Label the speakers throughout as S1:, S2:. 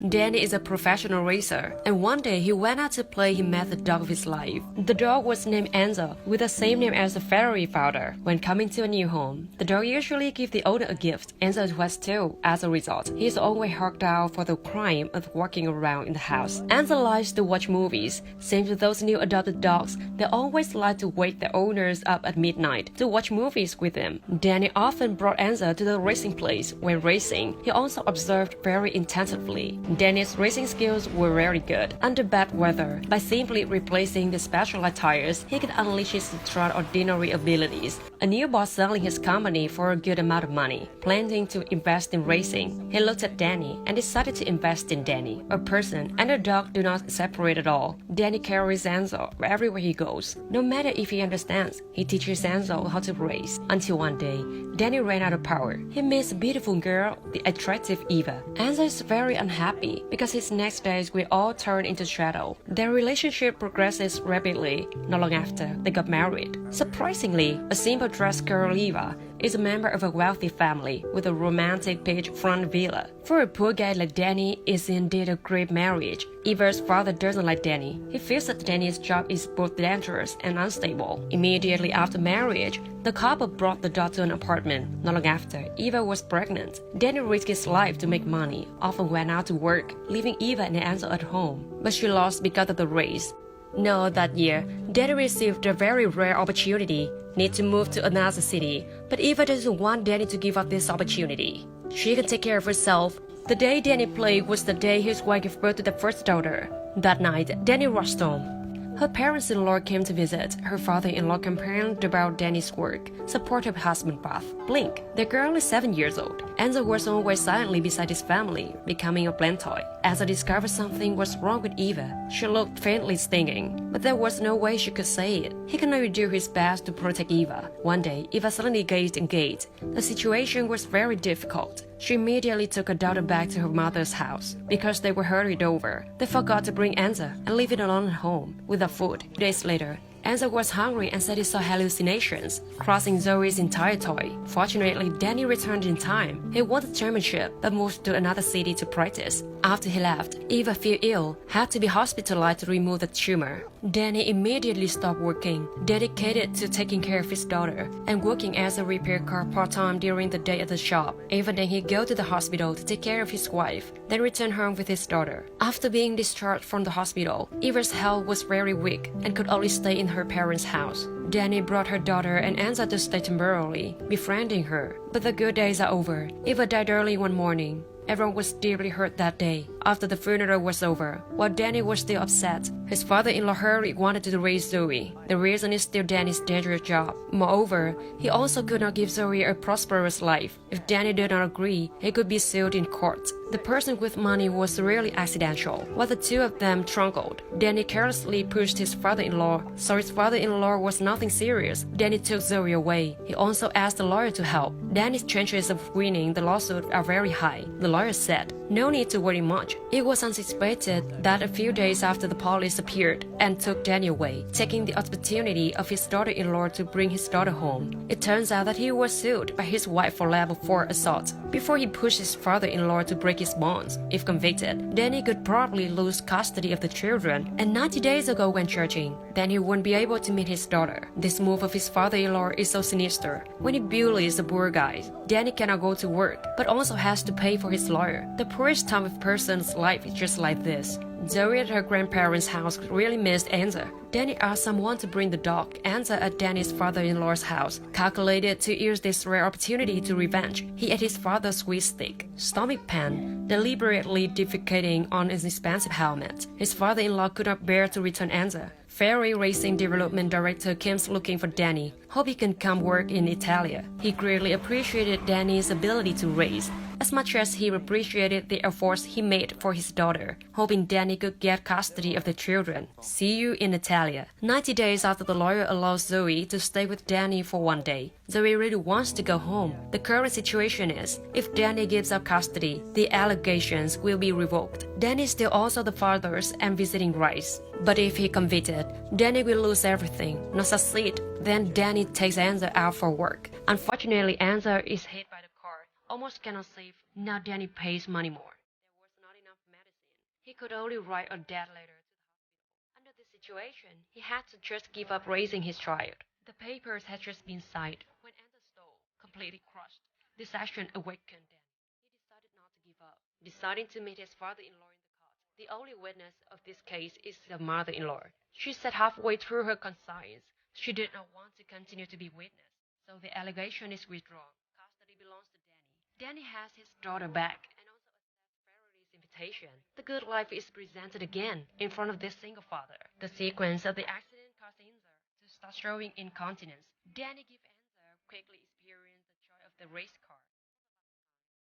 S1: Danny is a professional racer, and one day he went out to play. He met the dog of his life. The dog was named Enzo, with the same name as the Ferrari founder. When coming to a new home, the dog usually gives the owner a gift. Enzo was too. As a result, he is always hogged out for the crime of walking around in the house. Enzo likes to watch movies. Same with those new adopted dogs, they always like to wake their owners up at midnight to watch movies with them. Danny often brought Enzo to the racing place. When racing, he also observed very intensively. Danny's racing skills were very good under bad weather. By simply replacing the specialized tires, he could unleash his extraordinary abilities. A new boss selling his company for a good amount of money, planning to invest in racing. He looked at Danny and decided to invest in Danny. A person and a dog do not separate at all. Danny carries Enzo everywhere he goes. No matter if he understands, he teaches Enzo how to race. Until one day, Danny ran out of power. He meets a beautiful girl, the attractive Eva. Enzo is very unhappy because his next days will all turn into shadow. Their relationship progresses rapidly. Not long after, they got married. Surprisingly, a simple dressed girl, Eva, is a member of a wealthy family with a romantic beachfront villa. For a poor guy like Danny, it's indeed a great marriage. Eva's father doesn't like Danny. He feels that Danny's job is both dangerous and unstable. Immediately after marriage, the couple brought the daughter to an apartment. Not long after, Eva was pregnant. Danny risked his life to make money, often went out to work, leaving Eva and Enzo at home. But she lost because of the race. No, that year, Danny received a very rare opportunity, need to move to another city, but Eva doesn't want Danny to give up this opportunity. She can take care of herself. The day Danny played was the day his wife gave birth to the first daughter. That night, Danny rushed home. Her parents-in-law came to visit. Her father-in-law complained about Danny's work, supportive husband Buff. Blink. The girl is 7 years old. Enzo was always silently beside his family, becoming a bland toy. Enzo discovered something was wrong with Eva. She looked faintly stinging, but there was no way she could say it. He can only do his best to protect Eva. One day, Eva suddenly gazed engaged. The situation was very difficult. She immediately took her daughter back to her mother's house. Because they were hurried over, they forgot to bring Enzo and leave it alone at home without food. Days later, Enzo was hungry and said he saw hallucinations, crossing Zoe's entire toy. Fortunately, Danny returned in time. He won the championship, but moved to another city to practice. After he left, Eva fell ill, had to be hospitalized to remove the tumor. Danny immediately stopped working, dedicated to taking care of his daughter, and working as a repair car part-time during the day at the shop. Even then, he'd go to the hospital to take care of his wife, then return home with his daughter. After being discharged from the hospital, Eva's health was very weak and could only stay in her parents' house. Danny brought her daughter and Enzo to stay temporarily, befriending her. But the good days are over. Eva died early one morning. Everyone was deeply hurt that day. After the funeral was over, while Danny was still upset, his father-in-law hurriedly wanted to raise Zoe. The reason is still Danny's dangerous job. Moreover, he also could not give Zoe a prosperous life. If Danny did not agree, he could be sued in court. The person with money was really accidental. While the two of them struggled, Danny carelessly pushed his father-in-law, so his father-in-law was nothing serious. Danny took Zoe away. He also asked the lawyer to help. Danny's chances of winning the lawsuit are very high. The lawyer said, "No need to worry much." It was unsuspected that a few days after the police appeared and took Danny away, taking the opportunity of his daughter-in-law to bring his daughter home. It turns out that he was sued by his wife for level 4 assault before he pushed his father-in-law to break his bonds. If convicted, Danny could probably lose custody of the children, and 90 days ago when charging, then he wouldn't be able to meet his daughter. This move of his father-in-law is so sinister. When he bullies the poor guys, Danny cannot go to work, but also has to pay for his lawyer. The poorest type of person's life is just like this. Zoe at her grandparents' house really missed Enzo. Danny asked someone to bring the dog Enzo at Danny's father-in-law's house, calculated to use this rare opportunity to revenge. He ate his father's sweet steak, stomach pain, deliberately defecating on his expensive helmet. His father-in-law could not bear to return Enzo. Ferrari Racing Development Director comes looking for Danny. Hope he can come work in Italy. He greatly appreciated Danny's ability to race, as much as he appreciated the efforts he made for his daughter, hoping Danny could get custody of the children. See you in Italia. 90 days after the lawyer allows Zoe to stay with Danny for one day, Zoe really wants to go home. The current situation is, if Danny gives up custody, the allegations will be revoked. Danny is still also the father's and visiting rights. But if he convicted, Danny will lose everything, not succeed. Then Danny takes Enzo out for work. Unfortunately, Enzo is hit by the car, almost cannot save. Now Danny pays money more. There was not enough medicine. He could only write a dead letter to the hospital. Under this situation, he had to just give up raising his child. The papers had just been signed when Anza's soul, completely crushed. This action awakened Dan. He decided not to give up, deciding to meet his father-in-law in the court. The only witness of this case is the mother-in-law. She said halfway through her conscience she did not want to continue to be witness, so the allegation is withdrawn. Custody belongs to Danny. Danny has his daughter back and also accepts Fairley's invitation. The good life is presented again in front of this single father. The sequence of the accident caused Enzer to start showing incontinence. Danny gives Enzer quickly experience the joy of the race car.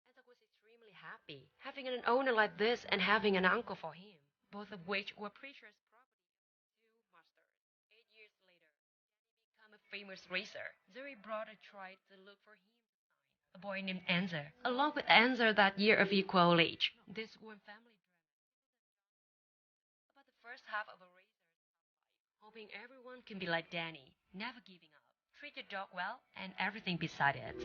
S1: Enzer was extremely happy having an owner like this and having an uncle for him, both of which were precious property of two masters. 8 years later, Danny became a famous racer. Zuri brother tried to look for him a boy named Enzer, along with Enzer that year of equal age. This one family about the first half of a racer's life, hoping everyone can be like Danny, never giving up. Treat your dog well and everything beside it.